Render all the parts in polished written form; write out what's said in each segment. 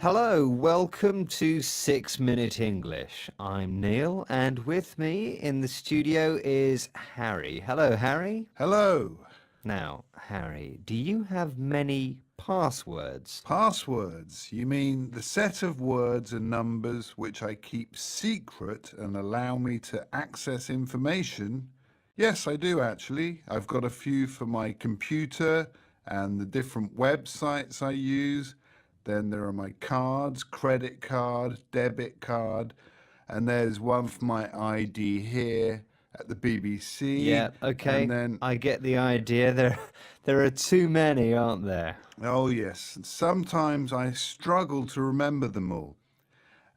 Hello, welcome to 6 Minute English. I'm Neil, and with me in the studio is Harry. Hello, Harry. Hello. Now, Harry, do you have many passwords? Passwords. You mean the set of words and numbers which I keep secret and allow me to access information? Yes, I do actually. I've got a few for my computer and the different websites I use. Then there are my cards, credit card, debit card, and there's one for my ID here at the BBC. Yeah, okay, And then I get the idea. There are too many, aren't there? oh, yes. Sometimes I struggle to remember them all,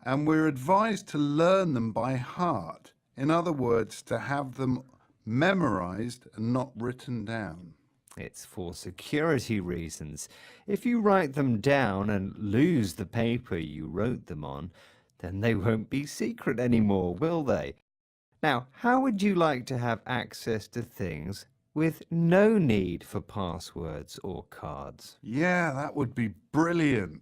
and we're advised to learn them by heart. In other words, to have them memorized and not written down. It's for security reasons. If you write them down and lose the paper you wrote them on, then they won't be secret anymore, will they? Now, how would you like to have access to things with no need for passwords or cards? Yeah, that would be brilliant.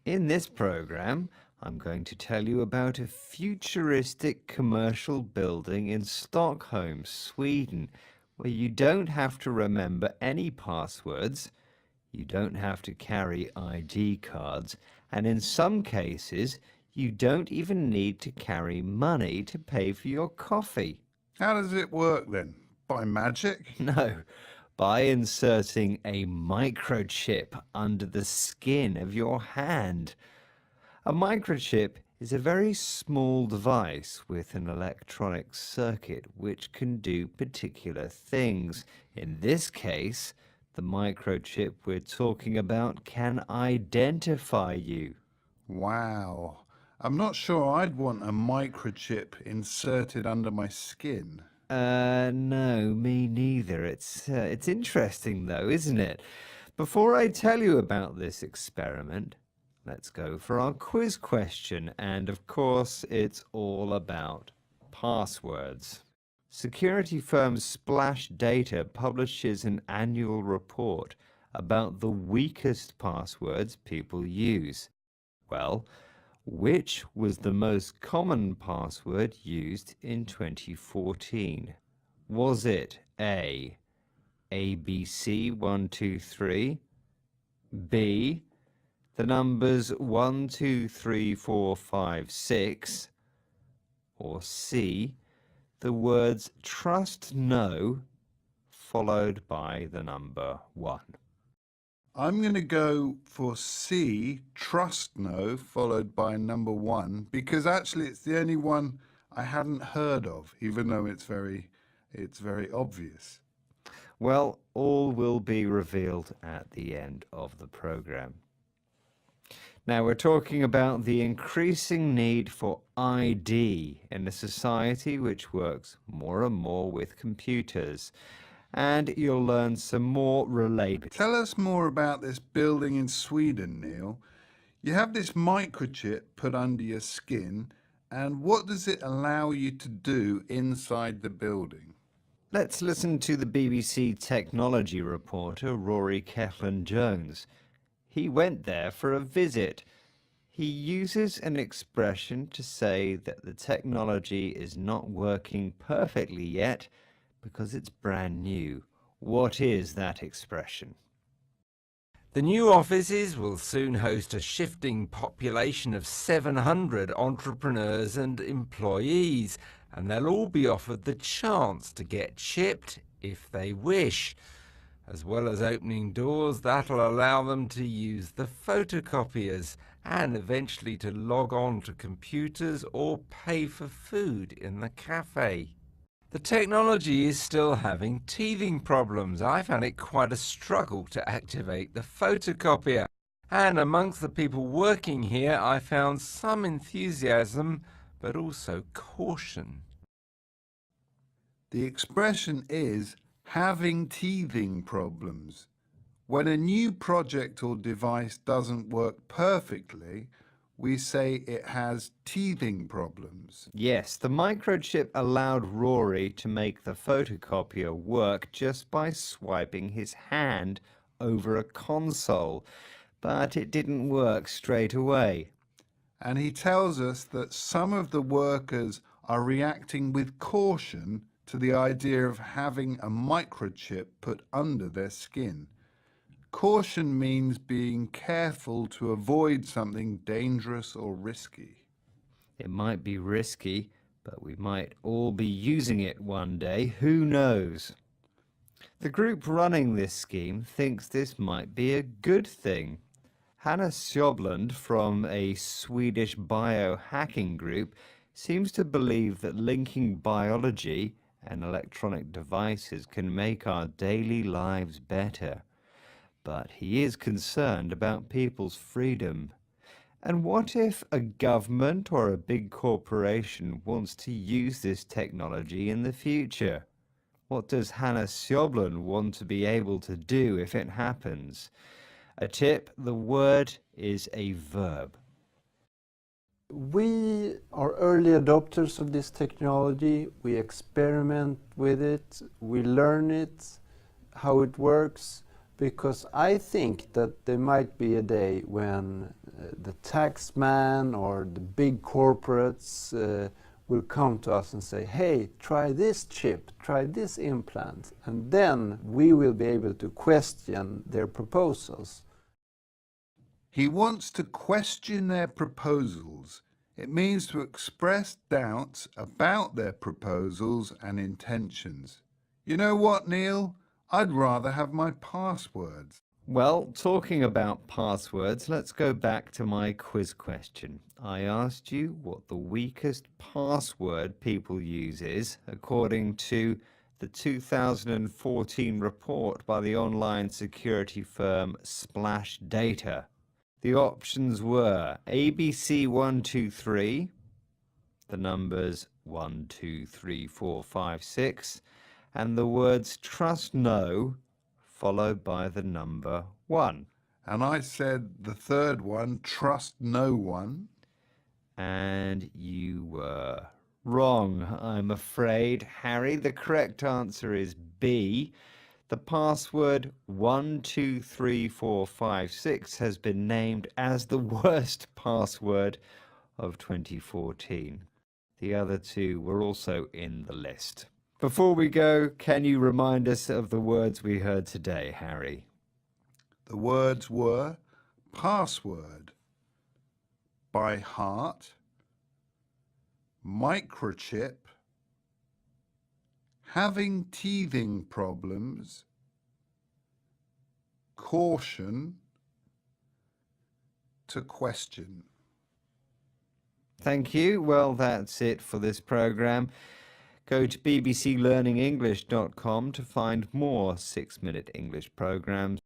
In this program, I'm going to tell you about a futuristic commercial building in Stockholm, Sweden, where you don't have to remember any passwords, you don't have to carry ID cards, and in some cases, you don't even need to carry money to pay for your coffee. How does it work then? By magic? No, by inserting a microchip under the skin of your hand. A microchip is a very small device with an electronic circuit which can do particular things. In this case, the microchip we're talking about can identify you. Wow. I'm not sure I'd want a microchip inserted under my skin. No, me neither. It's interesting though, isn't it? Before I tell you about this experiment, let's go for our quiz question, and of course, it's all about passwords. Security firm Splash Data publishes an annual report about the weakest passwords people use. Well, which was the most common password used in 2014? Was it A, ABC123, B, the numbers 1, 2, 3, 4, 5, 6, or C, the words trust no followed by the number 1? I'm going to go for C, trust no, followed by number 1, because actually it's the only one I hadn't heard of, even though it's very obvious. Well, all will be revealed at the end of the program. Now, we're talking about the increasing need for ID in a society which works more and more with computers. And you'll learn some more related. Tell us more about this building in Sweden, Neil. You have this microchip put under your skin, and what does it allow you to do inside the building? Let's listen to the BBC technology reporter Rory Ketland-Jones. He went there for a visit. He uses an expression to say that the technology is not working perfectly yet because it's brand new. What is that expression? The new offices will soon host a shifting population of 700 entrepreneurs and employees, and they'll all be offered the chance to get chipped if they wish. As well as opening doors, that'll allow them to use the photocopiers and eventually to log on to computers or pay for food in the cafe. The technology is still having teething problems. I found it quite a struggle to activate the photocopier. And amongst the people working here, I found some enthusiasm, but also caution. The expression is having teething problems. When a new project or device doesn't work perfectly, we say it has teething problems. Yes, the microchip allowed Rory to make the photocopier work just by swiping his hand over a console. but it didn't work straight away. And he tells us that some of the workers are reacting with caution to the idea of having a microchip put under their skin. Caution means being careful to avoid something dangerous or risky. It might be risky, but we might all be using it one day. Who knows? The group running this scheme thinks this might be a good thing. Hanna Sjöblund from a Swedish biohacking group seems to believe that linking biology and electronic devices can make our daily lives better. But he is concerned about people's freedom. And what if a government or a big corporation wants to use this technology in the future? What does Hanna Sjöblund want to be able to do if it happens? A tip, the word is a verb. We are early adopters of this technology. We experiment with it, we learn it, how it works, because I think that there might be a day when the tax man or the big corporates will come to us and say, hey, try this chip, try this implant, and then we will be able to question their proposals. He wants to question their proposals. It means to express doubts about their proposals and intentions. You know what, Neil? I'd rather have my passwords. Well, talking about passwords, let's go back to my quiz question. I asked you what the weakest password people use is, according to the 2014 report by the online security firm Splash Data. The options were ABC123, the numbers 1, 2, 3, 4, 5, 6, and the words trust no, followed by the number 1. And I said the third one, trust no one. And you were wrong, I'm afraid, Harry. The correct answer is B. The password 123456 has been named as the worst password of 2014. The other two were also in the list. Before we go, can you remind us of the words we heard today, Harry? The words were password, by heart, microchip, having teething problems, caution, to question. Thank you. Well, that's it for this program. Go to bbclearningenglish.com to find more 6-minute English programs.